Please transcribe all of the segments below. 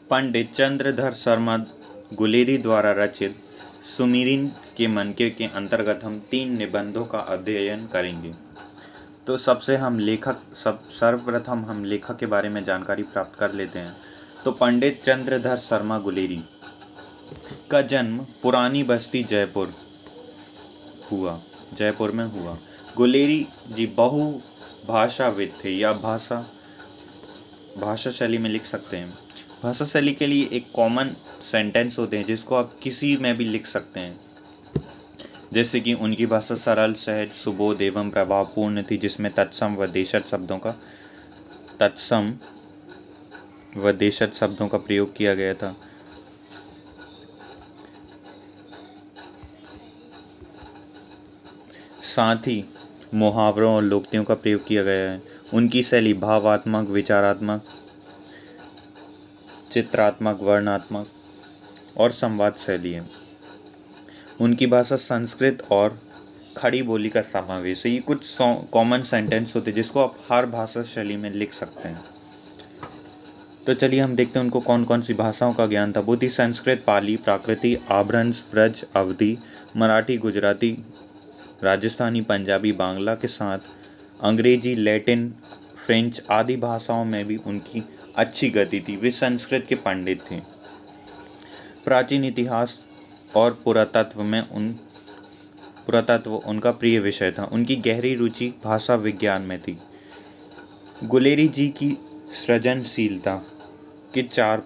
पंडित चंद्रधर शर्मा गुलेरी द्वारा रचित सुमीरीन के मनके के अंतर्गत हम 3 निबंधों का अध्ययन करेंगे। तो सर्वप्रथम हम लेखक के बारे में जानकारी प्राप्त कर लेते हैं। तो पंडित चंद्रधर शर्मा गुलेरी का जन्म पुरानी बस्ती जयपुर में हुआ। गुलेरी जी बहुभाषाविद थे, या भाषा शैली में लिख सकते हैं। भाषा शैली के लिए एक कॉमन सेंटेंस होते हैं जिसको आप किसी में भी लिख सकते हैं, जैसे कि उनकी भाषा सरल, सहज, सुबोध एवं प्रभावपूर्ण थी, जिसमें तत्सम व देशज शब्दों का प्रयोग किया गया था। साथ ही मुहावरों और लोकोक्तियों का प्रयोग किया गया है। उनकी शैली भावात्मक, विचारात्मक, चित्रात्मक, वर्णनात्मक और संवाद शैली है। उनकी भाषा संस्कृत और खड़ी बोली का समावेश है। ये कुछ कॉमन सेंटेंस होते हैं जिसको आप हर भाषा शैली में लिख सकते हैं। तो चलिए हम देखते हैं उनको कौन कौन सी भाषाओं का ज्ञान था। वो थी संस्कृत, पाली, प्राकृति, आभ्रंश, ब्रज, अवधी, मराठी, गुजराती, राजस्थानी, पंजाबी, बांग्ला के साथ अंग्रेजी, लैटिन, फ्रेंच आदि भाषाओं में भी उनकी अच्छी गति थी। वे संस्कृत के पंडित थे। प्राचीन इतिहास और पुरातत्व उनका प्रिय विषय था। उनकी गहरी रुचि भाषा विज्ञान में थी। गुलेरी जी की सृजनशीलता के चार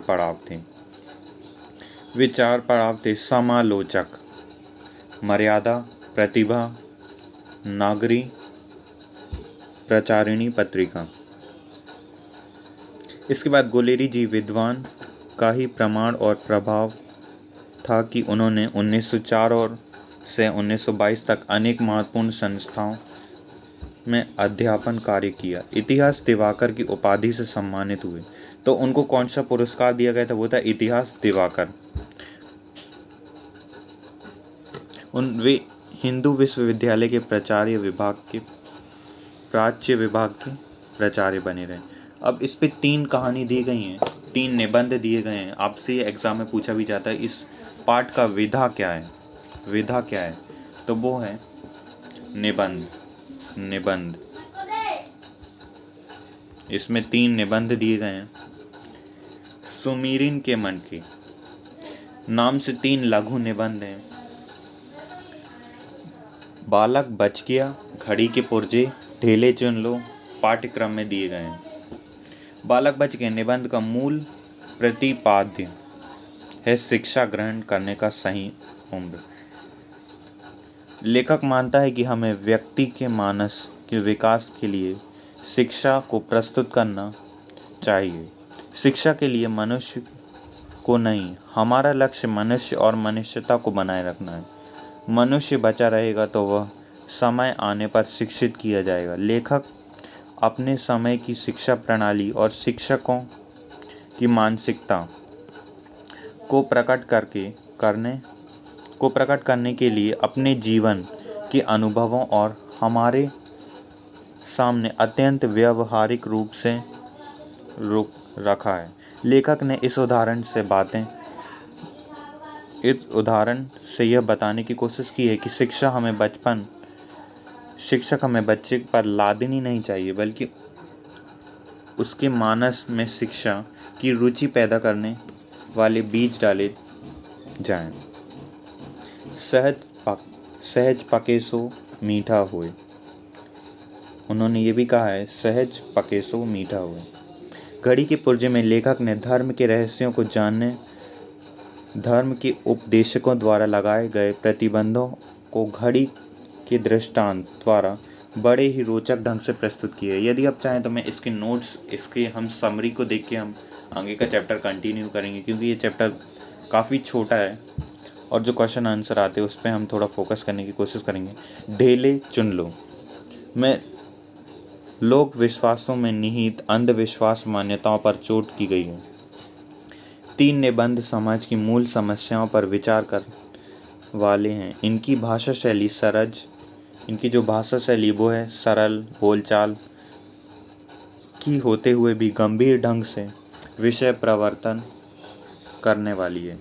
पड़ाव थे। वे 4 पड़ाव थे: समालोचक, मर्यादा, प्रतिभा, नागरी, प्रचारिणी पत्रिका। इसके बाद गुलेरी जी विद्वान का ही प्रमाण और प्रभाव था कि उन्होंने 1904 से 1922 तक अनेक महत्वपूर्ण संस्थाओं में अध्यापन कार्य किया। इतिहास दिवाकर की उपाधि से सम्मानित हुए। तो उनको कौन सा पुरस्कार दिया गया था? वो था इतिहास दिवाकर। वे हिंदू विश्वविद्यालय के प्राच्य विभाग के प्राचार्य बने रहे। अब इस पे 3 कहानी दी गई हैं, 3 निबंध दिए गए हैं। आपसे एग्जाम में पूछा भी जाता है इस पाठ का विधा क्या है? तो वो है निबंध। इसमें 3 निबंध दिए गए हैं। सुमीरीन के मनके नाम से 3 लघु निबंध हैं। बालक बच गया, घड़ी के पुर्जे, ढेले चुन लो पाठ्यक्रम में दिए गए हैं। बालक बच गया निबंध का मूल प्रतिपाद्य है शिक्षा ग्रहण करने का सही उम्र। लेखक मानता है कि हमें व्यक्ति के मानस के विकास के लिए शिक्षा को प्रस्तुत करना चाहिए। शिक्षा के लिए मनुष्य को नहीं, हमारा लक्ष्य मनुष्य और मनुष्यता को बनाए रखना है। मनुष्य बचा रहेगा तो वह समय आने पर शिक्षित किया जाएगा। लेखक अपने समय की शिक्षा प्रणाली और शिक्षकों की मानसिकता को प्रकट करने के लिए अपने जीवन के अनुभवों और हमारे सामने अत्यंत व्यावहारिक रूप से रखा है। लेखक ने इस उदाहरण से यह बताने की कोशिश की है कि शिक्षक हमें बच्चे पर लादनी नहीं चाहिए, बल्कि उसके मानस में शिक्षा की रुचि पैदा करने वाले बीज डाले जाएं। सहज पके सो मीठा होए। उन्होंने ये भी कहा है, सहज पके सो मीठा होए। घड़ी के पुर्जे में लेखक ने धर्म के रहस्यों को जानने, धर्म के उपदेशकों द्वारा लगाए गए प्रतिबंधों को घड़ी के दृष्टांत द्वारा बड़े ही रोचक ढंग से प्रस्तुत किए। यदि आप चाहें तो मैं इसके नोट्स, हम समरी को देख के हम आगे का चैप्टर कंटिन्यू करेंगे, क्योंकि ये चैप्टर काफ़ी छोटा है और जो क्वेश्चन आंसर आते हैं उस पर हम थोड़ा फोकस करने की कोशिश करेंगे। ढेले चुन लो में लोक विश्वासों में निहित अंधविश्वास मान्यताओं पर चोट की गई है। 3 निबंध समाज की मूल समस्याओं पर विचार कर वाले हैं। इनकी भाषा शैली वो है सरल बोलचाल की होते हुए भी गंभीर ढंग से विषय प्रवर्तन करने वाली है।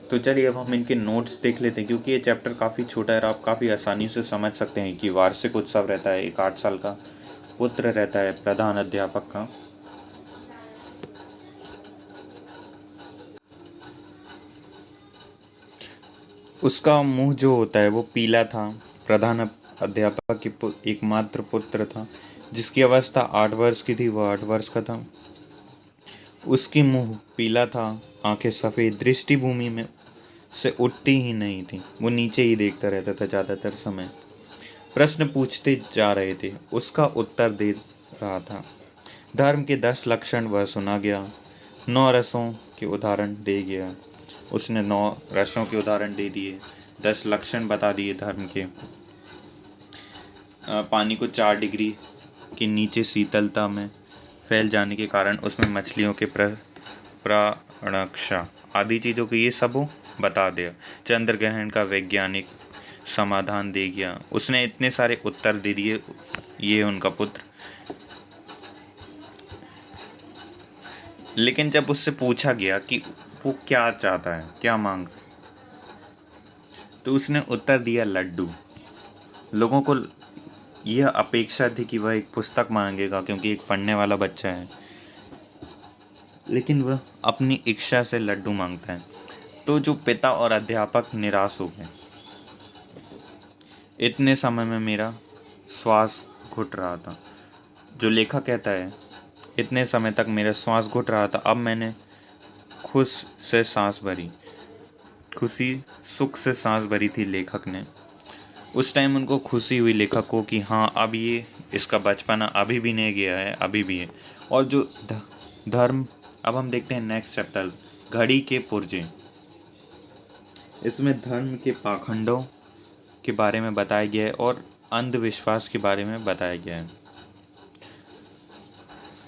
तो चलिए अब हम इनके नोट्स देख लेते हैं, क्योंकि ये चैप्टर काफ़ी छोटा है और आप काफ़ी आसानी से समझ सकते हैं कि वार्षिक उत्सव रहता है, एक 8 साल का पुत्र रहता है प्रधान अध्यापक का। उसका मुंह जो होता है वो पीला था। प्रधान अध्यापक की एकमात्र पुत्र था, जिसकी अवस्था 8 वर्ष की थी, वह 8 वर्ष का था। उसकी मुंह पीला था, आंखें सफ़ेद, दृष्टि भूमि में से उठती ही नहीं थी, वो नीचे ही देखता रहता था ज़्यादातर समय। प्रश्न पूछते जा रहे थे, उसका उत्तर दे रहा था। धर्म के 10 लक्षण वह सुना गया, 9 रसों के उदाहरण दे गया। उसने 9 रसों के उदाहरण दे दिए, 10 लक्षण बता दिए धर्म के। पानी को 4 डिग्री के नीचे शीतलता में फैल जाने के कारण उसमें मछलियों के प्राणक्षा आदि चीज़ों को ये सब बता दिया। चंद्र ग्रहण का वैज्ञानिक समाधान दे गया। उसने इतने सारे उत्तर दे दिए, ये उनका पुत्र। लेकिन जब उससे पूछा गया कि वो क्या चाहता है, क्या मांग, तो उसने उत्तर दिया लड्डू। लोगों को यह अपेक्षा थी कि वह एक पुस्तक मांगेगा, क्योंकि एक पढ़ने वाला बच्चा है, लेकिन वह अपनी इच्छा से लड्डू मांगता है। तो जो पिता और अध्यापक निराश हो गए। इतने समय में मेरा श्वास घुट रहा था। जो लेखक कहता है, इतने समय तक मेरा श्वास घुट रहा था, अब मैंने खुश से सांस भरी। खुशी सुख से सांस भरी थी लेखक ने। उस टाइम उनको खुशी हुई लेखक को कि हाँ, अब ये इसका बचपना अभी भी नहीं गया है, अभी भी है। और जो धर्म, अब हम देखते हैं नेक्स्ट चैप्टर, घड़ी के पुर्जे। इसमें धर्म के पाखंडों के बारे में बताया गया है और अंधविश्वास के बारे में बताया गया है।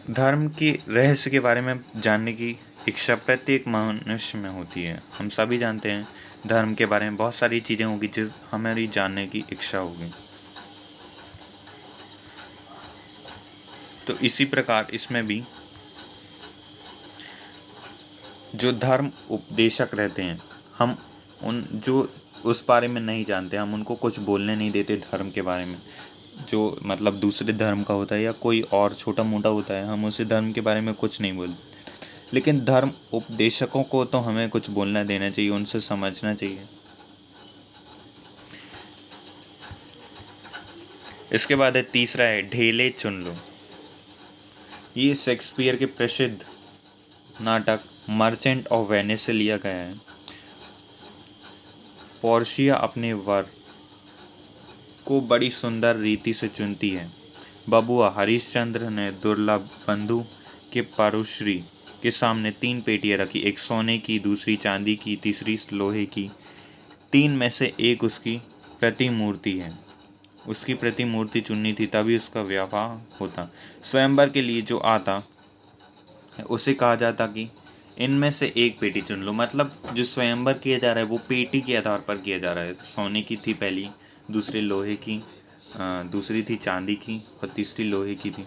धर्म के रहस्य के बारे में जानने की इच्छा प्रत्येक मनुष्य में होती है। हम सभी जानते हैं धर्म के बारे में बहुत सारी चीज़ें होगी जिस हमारी जानने की इच्छा होगी। तो इसी प्रकार इसमें भी जो धर्म उपदेशक रहते हैं, हम उन जो उस बारे में नहीं जानते, हम उनको कुछ बोलने नहीं देते धर्म के बारे में। जो मतलब दूसरे धर्म का होता है या कोई और छोटा मोटा होता है, हम उसे धर्म के बारे में कुछ नहीं बोलते। लेकिन धर्म उपदेशकों को तो हमें कुछ बोलना देना चाहिए, उनसे समझना चाहिए। इसके बाद है तीसरा है ढेले चुन लो। ये शेक्सपियर के प्रसिद्ध नाटक मर्चेंट ऑफ वेनिस से लिया गया है। पोर्शिया अपने वर को बड़ी सुंदर रीति से चुनती है। बबुआ हरिश्चंद्र ने दुर्लभ बंधु के परुश्री के सामने 3 पेटियां रखी, एक सोने की, दूसरी चांदी की, तीसरी लोहे की। 3 में से एक उसकी प्रतिमूर्ति है। उसकी प्रतिमूर्ति चुननी थी, तभी उसका विवाह होता। स्वयंवर के लिए जो आता उसे कहा जाता कि इनमें से एक पेटी चुन लो। मतलब जो स्वयंवर किया जा रहा है वो पेटी के आधार पर किया जा रहा है। सोने की थी पहली, दूसरी लोहे की, दूसरी थी चांदी की और तीसरी लोहे की थी।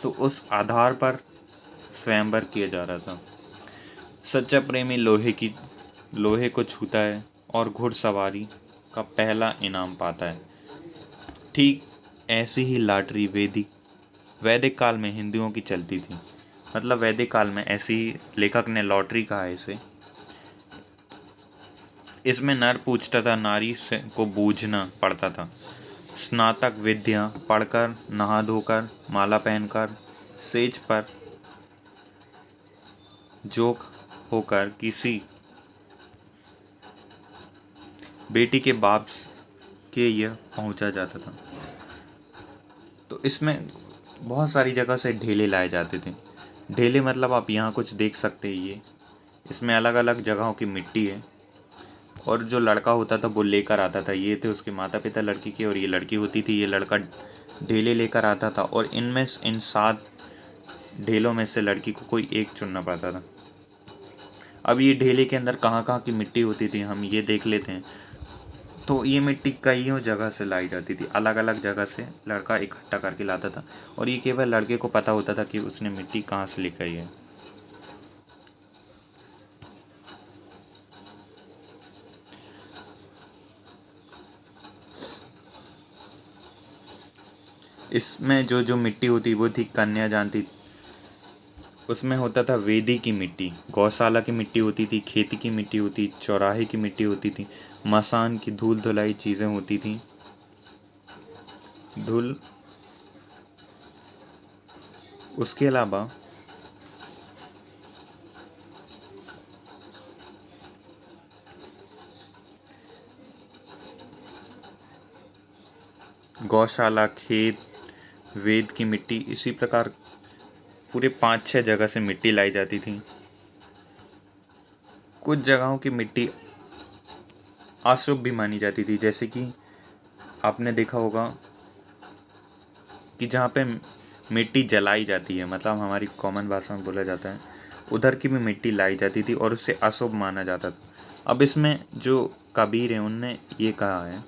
तो उस आधार पर स्वयंवर किया जा रहा था। सच्चा प्रेमी लोहे को छूता है और घुड़सवारी का पहला इनाम पाता है। ठीक ऐसी ही लॉटरी वैदिक काल में हिंदुओं की चलती थी। मतलब वैदिक काल में ऐसी, लेखक ने लॉटरी कहा है इसे। इसमें नर पूछता था, नारी से को बूझना पड़ता था। स्नातक विद्या पढ़कर, नहा धोकर, माला पहनकर, सेज पर जोक होकर किसी बेटी के बाप के यह पहुंचा जाता था। तो इसमें बहुत सारी जगह से ढेले लाए जाते थे। ढेले मतलब आप यहाँ कुछ देख सकते हैं, ये इसमें अलग अलग जगहों की मिट्टी है। और जो लड़का होता था वो लेकर आता था। ये थे उसके माता पिता लड़की के, और ये लड़की होती थी। ये लड़का ढेले लेकर आता था और इन 7 ढेलों में से लड़की को कोई एक चुनना पड़ता था। अब ये ढेले के अंदर कहाँ कहाँ की मिट्टी होती थी हम ये देख लेते हैं। तो ये मिट्टी कईयों जगह से लाई जाती थी, अलग अलग जगह से लड़का इकट्ठा करके लाता था, और ये केवल लड़के को पता होता था कि उसने मिट्टी कहाँ से लेकर आई है। इसमें जो जो मिट्टी होती वो थी कन्या जानती। उसमें होता था वेदी की मिट्टी, गौशाला की मिट्टी होती थी, खेती की मिट्टी होती, चौराहे की मिट्टी होती थी, मसान की धूल धुलाई चीज़ें होती थी। धूल, उसके अलावा गौशाला, खेत, वेद की मिट्टी, इसी प्रकार पूरे 5-6 जगह से मिट्टी लाई जाती थी। कुछ जगहों की मिट्टी अशुभ भी मानी जाती थी, जैसे कि आपने देखा होगा कि जहाँ पे मिट्टी जलाई जाती है, मतलब हमारी कॉमन भाषा में बोला जाता है, उधर की भी मिट्टी लाई जाती थी और उससे अशुभ माना जाता था। अब इसमें जो कबीर हैं उनने ये कहा है,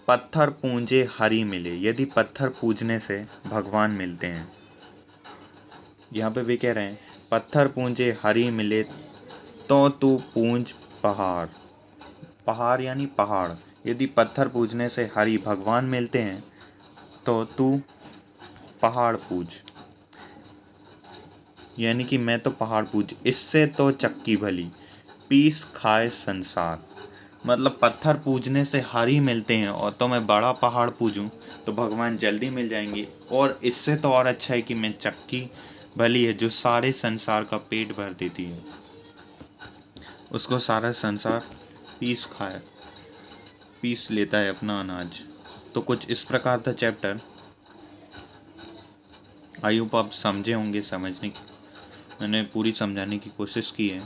पत्थर पूंजे हरि मिले, यदि पत्थर पूजने से भगवान मिलते हैं। यहाँ पे वे कह रहे हैं, पत्थर पूंजे हरि मिले तो तू पूंज पहाड़। पहाड़ यानी पहाड़। यदि पत्थर पूजने से हरि भगवान मिलते हैं तो तू पहाड़ पूज, यानी कि मैं तो पहाड़ पूज, इससे तो चक्की भली पीस खाए संसार। मतलब पत्थर पूजने से हरि मिलते हैं और तो मैं बड़ा पहाड़ पूजूं तो भगवान जल्दी मिल जाएंगे, और इससे तो और अच्छा है कि मैं चक्की भली है जो सारे संसार का पेट भर देती है, उसको सारा संसार पीस खाए, पीस लेता है अपना अनाज। तो कुछ इस प्रकार था चैप्टर। आई होप आप समझे होंगे, समझने की मैंने पूरी समझाने की कोशिश की है।